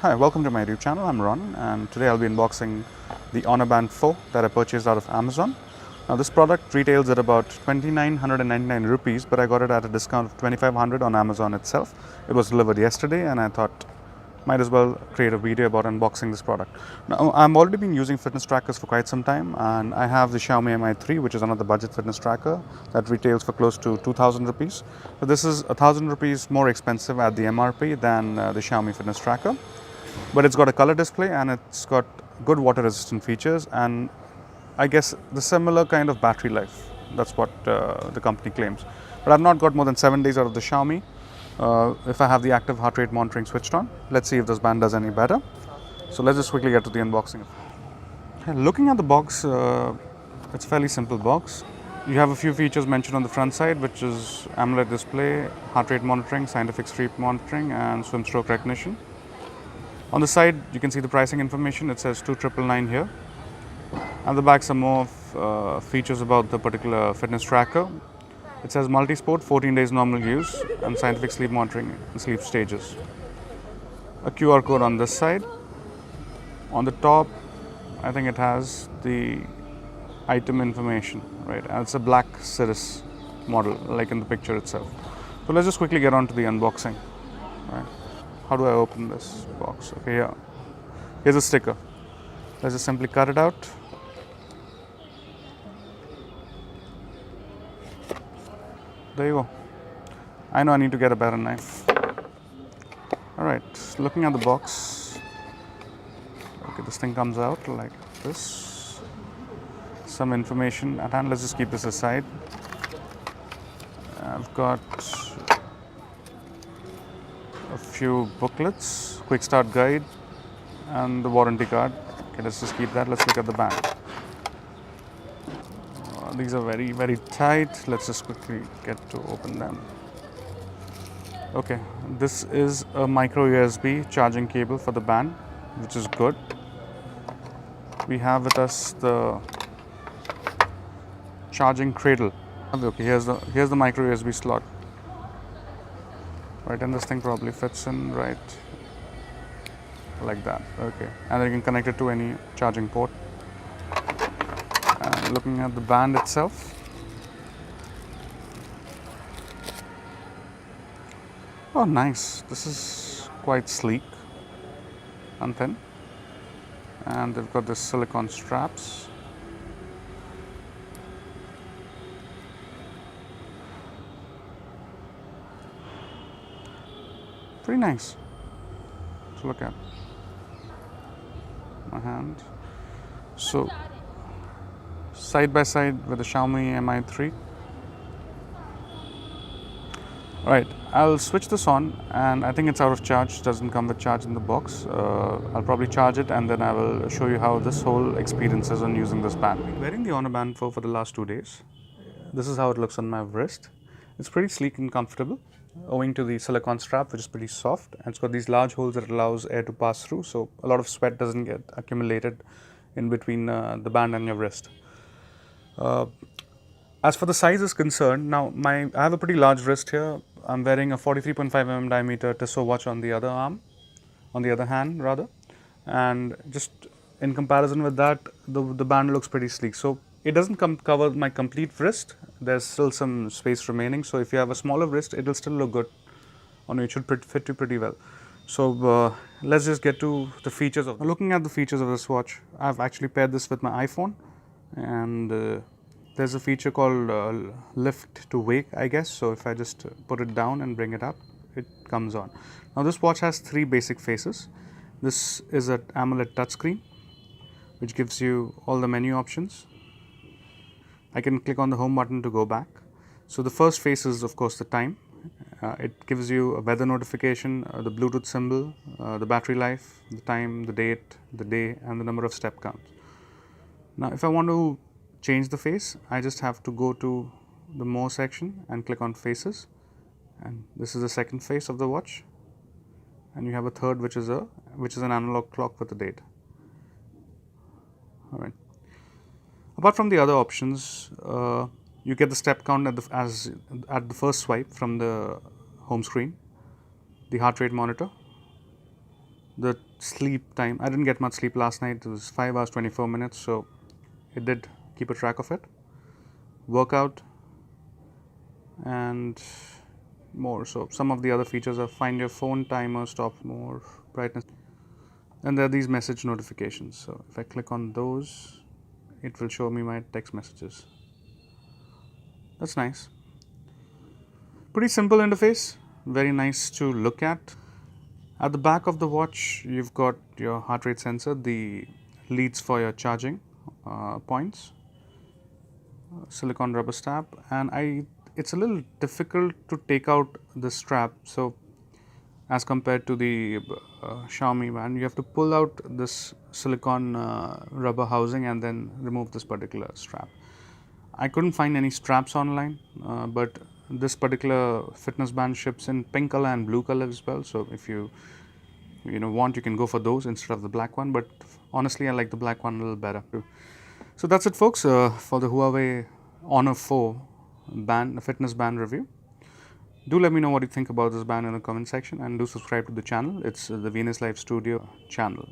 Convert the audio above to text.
Hi, welcome to my YouTube channel. I'm Ron, and today I'll be unboxing the Honor Band 4 that I purchased out of Amazon. Now this product retails at about 2,999 rupees, but I got it at a discount of 2,500 on Amazon itself. It was delivered yesterday and I thought might as well create a video about unboxing this product. Now I've already been using fitness trackers for quite some time, and I have the Xiaomi Mi 3, which is another budget fitness tracker that retails for close to 2,000 rupees. But this is 1,000 rupees more expensive at the MRP than the Xiaomi fitness tracker. But it's got a color display and it's got good water resistant features, and I guess the similar kind of battery life. That's what the company claims. But I've not got more than 7 days out of the Xiaomi. If I have the active heart rate monitoring switched on, let's see if this band does any better. So let's just quickly get to the unboxing. Looking at the box, it's a fairly simple box. You have a few features mentioned on the front side, which is AMOLED display, heart rate monitoring, scientific sleep monitoring, and swim stroke recognition. On the side, you can see the pricing information. It says 2,999 here. And the back, some more features about the particular fitness tracker. It says multi-sport, 14 days normal use, and scientific sleep monitoring and sleep stages. A QR code on this side. On the top, I think it has the item information, right? And it's a black Cirrus model, like in the picture itself. So let's just quickly get on to the unboxing, right? How do I open this box? Okay, yeah. Here's a sticker. Let's just simply cut it out. There you go. I know I need to get a better knife. Alright, looking at the box. Okay, this thing comes out like this. Some information at hand. Let's just keep this aside. I've got a few booklets, quick start guide, and the warranty card. Okay, let's just keep that. Let's look at the band. These are very, very tight. Let's just quickly get to open them. Okay, this is a micro USB charging cable for the band, which is good. We have with us the charging cradle. Okay, here's the micro USB slot. Right, and this thing probably fits in right like that. Okay, and then you can connect it to any charging port. And looking at the band itself, oh nice, this is quite sleek and thin, and they've got this silicone straps. Pretty nice to look at. My hand. So side by side with the Xiaomi Mi 3. Alright, I'll switch this on, and I think it's out of charge. It doesn't come with charge in the box. I'll probably charge it and then I will show you how this whole experience is on using this band. I've been wearing the Honor Band 4 for the last 2 days. This is how it looks on my wrist. It's pretty sleek and comfortable, owing to the silicone strap, which is pretty soft, and it's got these large holes that allows air to pass through, so a lot of sweat doesn't get accumulated in between the band and your wrist. As for the size is concerned, now I have a pretty large wrist here. I'm wearing a 43.5 mm diameter Tissot watch on the other arm, on the other hand rather, and just in comparison with that, the band looks pretty sleek. So it doesn't cover my complete wrist. There's still some space remaining. So if you have a smaller wrist, it will still look good on you. It should fit you pretty well. So let's just get to the features of. Looking at the features of this watch, I've actually paired this with my iPhone, and there's a feature called lift to wake, I guess. So if I just put it down and bring it up, it comes on. Now this watch has 3 basic faces. This is an AMOLED touchscreen, which gives you all the menu options. I can click on the home button to go back. So the first face is of course the time. It gives you a weather notification, the Bluetooth symbol, the battery life, the time, the date, the day, and the number of step counts. Now if I want to change the face, I just have to go to the more section and click on faces, and this is the second face of the watch, and you have a third which is an analog clock with the date. All right. Apart from the other options, you get the step count at the first swipe from the home screen, the heart rate monitor, the sleep time. I didn't get much sleep last night. It was 5 hours 24 minutes, so it did keep a track of it. Workout and more. So some of the other features are find your phone timer, stop more brightness, and there are these message notifications. So if I click on those, it will show me my text messages. That's nice. Pretty simple interface, very nice to look at. At the back of the watch, you've got your heart rate sensor, the leads for your charging points, silicone rubber strap, and it's a little difficult to take out the strap. So as compared to the Xiaomi band, you have to pull out this silicone rubber housing and then remove this particular strap. I couldn't find any straps online, but this particular fitness band ships in pink color and blue color as well. So if you want, you can go for those instead of the black one. But honestly, I like the black one a little better. So that's it, folks, for the Huawei Honor 4 fitness band review. Do let me know what you think about this band in the comment section, and do subscribe to the channel. It's the Venus Life Studio channel.